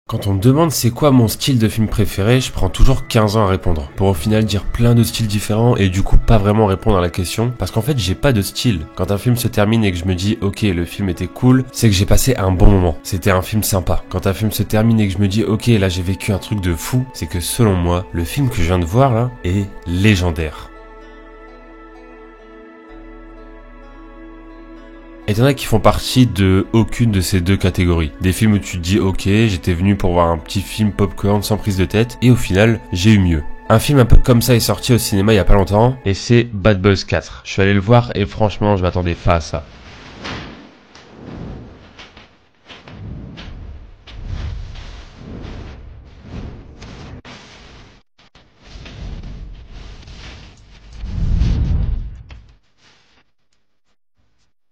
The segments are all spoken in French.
Quand on me demande c'est quoi mon style de film préféré, je prends toujours 15 ans à répondre. Pour au final dire plein de styles différents et du coup pas vraiment répondre à la question. Parce qu'en fait j'ai pas de style. Quand un film se termine et que je me dis ok le film était cool, c'est que j'ai passé un bon moment. C'était un film sympa. Quand un film se termine et que je me dis ok là j'ai vécu un truc de fou, c'est que selon moi, le film que je viens de voir là est légendaire. Et t'en as qui font partie de aucune de ces deux catégories. Des films où tu te dis ok, j'étais venu pour voir un petit film popcorn sans prise de tête, et au final, j'ai eu mieux. Un film un peu comme ça est sorti au cinéma il y a pas longtemps, et c'est Bad Boys 4. Je suis allé le voir et franchement, je m'attendais pas à ça.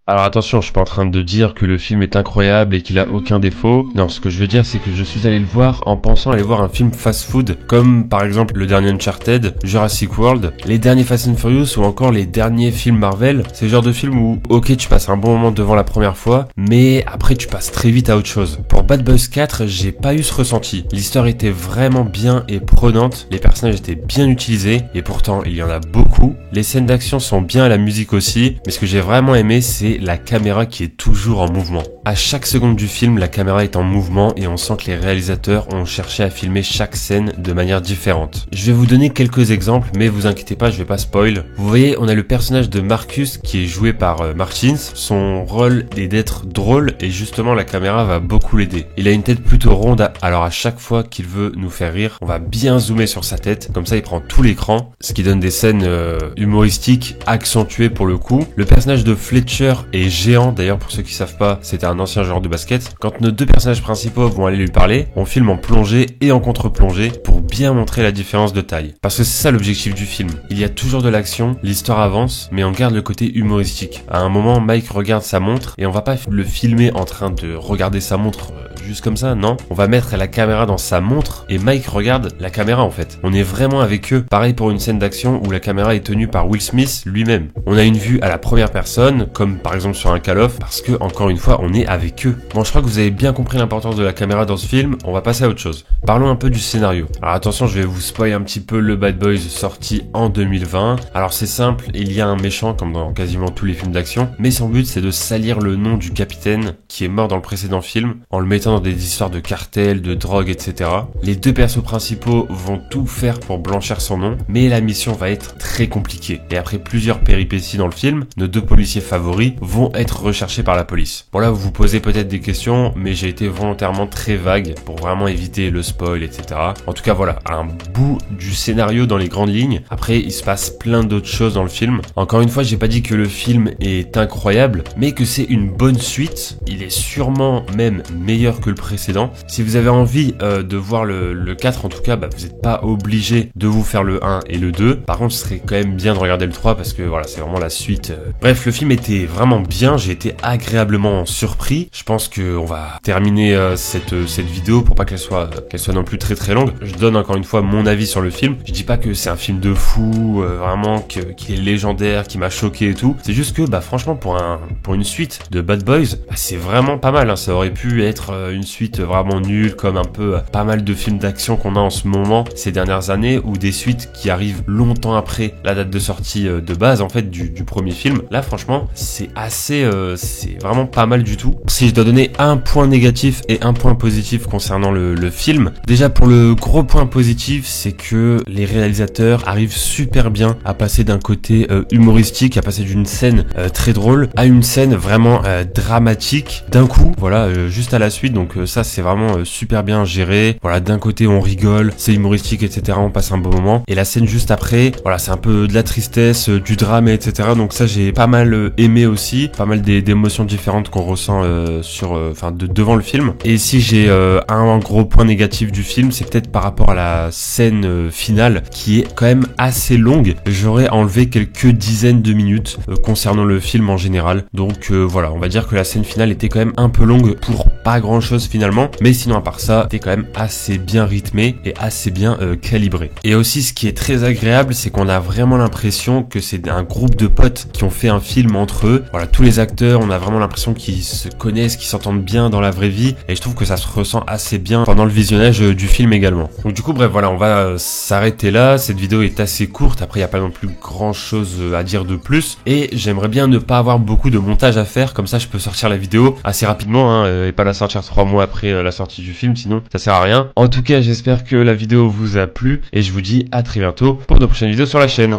Alors attention, je suis pas en train de dire que le film est incroyable et qu'il a aucun défaut. Non, ce que je veux dire, c'est que je suis allé le voir en pensant aller voir un film fast-food, comme par exemple le dernier Uncharted, Jurassic World, les derniers Fast and Furious ou encore les derniers films Marvel. C'est le genre de film où, ok, tu passes un bon moment devant la première fois, mais après tu passes très vite à autre chose. Pour Bad Boys 4, j'ai pas eu ce ressenti. L'histoire était vraiment bien et prenante, les personnages étaient bien utilisés, et pourtant il y en a beaucoup. Les scènes d'action sont bien, la musique aussi, mais ce que j'ai vraiment aimé, c'est la caméra qui est toujours en mouvement. À chaque seconde du film, la caméra est en mouvement et on sent que les réalisateurs ont cherché à filmer chaque scène de manière différente. Je vais vous donner quelques exemples, mais vous inquiétez pas, je vais pas spoil. Vous voyez, on a le personnage de Marcus qui est joué par Martins. Son rôle est d'être drôle et justement la caméra va beaucoup l'aider. Il a une tête plutôt ronde, alors à chaque fois qu'il veut nous faire rire, on va bien zoomer sur sa tête, comme ça il prend tout l'écran, ce qui donne des scènes humoristiques accentuées pour le coup. Le personnage de Fletcher est géant, d'ailleurs pour ceux qui savent pas, c'était un ancien joueur de basket. Quand nos deux personnages principaux vont aller lui parler, on filme en plongée et en contre-plongée pour bien montrer la différence de taille. Parce que c'est ça l'objectif du film. Il y a toujours de l'action, l'histoire avance, mais on garde le côté humoristique. À un moment, Mike regarde sa montre et on va pas le filmer en train de regarder sa montre juste comme ça, non. On va mettre la caméra dans sa montre et Mike regarde la caméra en fait. On est vraiment avec eux. Pareil pour une scène d'action où la caméra est tenue par Will Smith lui-même. On a une vue à la première personne, comme par exemple sur un Call of, parce que encore une fois, on est avec eux. Bon, je crois que vous avez bien compris l'importance de la caméra dans ce film. On va passer à autre chose. Parlons un peu du scénario. Alors attention, je vais vous spoiler un petit peu le Bad Boys sorti en 2020. Alors c'est simple, il y a un méchant comme dans quasiment tous les films d'action, mais son but c'est de salir le nom du capitaine qui est mort dans le précédent film en le mettant dans des histoires de cartels, de drogue, etc. Les deux persos principaux vont tout faire pour blanchir son nom, mais la mission va être très compliquée. Et après plusieurs péripéties dans le film, nos deux policiers favoris vont être recherchés par la police. Bon là, vous vous posez peut-être des questions, mais j'ai été volontairement très vague pour vraiment éviter le spoil, etc. En tout cas, voilà, un bout du scénario dans les grandes lignes. Après, il se passe plein d'autres choses dans le film. Encore une fois, j'ai pas dit que le film est incroyable, mais que c'est une bonne suite. Il est sûrement même meilleur que le précédent. Si vous avez envie de voir le 4, en tout cas, vous n'êtes pas obligé de vous faire le 1 et le 2. Par contre, ce serait quand même bien de regarder le 3 parce que voilà, c'est vraiment la suite. Bref, le film était vraiment bien. J'ai été agréablement surpris. Je pense que on va terminer cette vidéo pour pas qu'elle soit non plus très très longue. Je donne encore une fois mon avis sur le film. Je dis pas que c'est un film de fou, vraiment qu'il est légendaire, qui m'a choqué et tout. C'est juste que franchement pour une suite de Bad Boys, c'est vraiment pas mal. Ça aurait pu être une suite vraiment nulle, comme un peu pas mal de films d'action qu'on a en ce moment ces dernières années, ou des suites qui arrivent longtemps après la date de sortie de base en fait du premier film. Là franchement c'est c'est vraiment pas mal du tout. Si je dois donner un point négatif et un point positif concernant le film, déjà pour le gros point positif, c'est que les réalisateurs arrivent super bien à passer d'un côté humoristique, à passer d'une scène très drôle à une scène vraiment dramatique d'un coup, voilà, juste à la suite. Donc ça c'est vraiment super bien géré. Voilà, d'un côté on rigole, c'est humoristique, etc. On passe un bon moment. Et la scène juste après, voilà, c'est un peu de la tristesse, du drame, etc. Donc ça j'ai pas mal aimé aussi, pas mal d'émotions différentes qu'on ressent devant le film. Et si j'ai un gros point négatif du film, c'est peut-être par rapport à la scène finale qui est quand même assez longue. J'aurais enlevé quelques dizaines de minutes concernant le film en général. Donc voilà, on va dire que la scène finale était quand même un peu longue pour pas grand chose chose finalement, mais sinon à part ça, c'était quand même assez bien rythmé et assez bien calibré. Et aussi ce qui est très agréable, c'est qu'on a vraiment l'impression que c'est un groupe de potes qui ont fait un film entre eux. Voilà, tous les acteurs, on a vraiment l'impression qu'ils se connaissent, qu'ils s'entendent bien dans la vraie vie, et je trouve que ça se ressent assez bien pendant le visionnage du film également. Donc du coup bref, voilà, on va s'arrêter là. Cette vidéo est assez courte, après il n'y a pas non plus grand chose à dire de plus, et j'aimerais bien ne pas avoir beaucoup de montage à faire, comme ça je peux sortir la vidéo assez rapidement et pas la sortir 3 mois après la sortie du film, sinon ça sert à rien. En tout cas, j'espère que la vidéo vous a plu et je vous dis à très bientôt pour de prochaines vidéos sur la chaîne.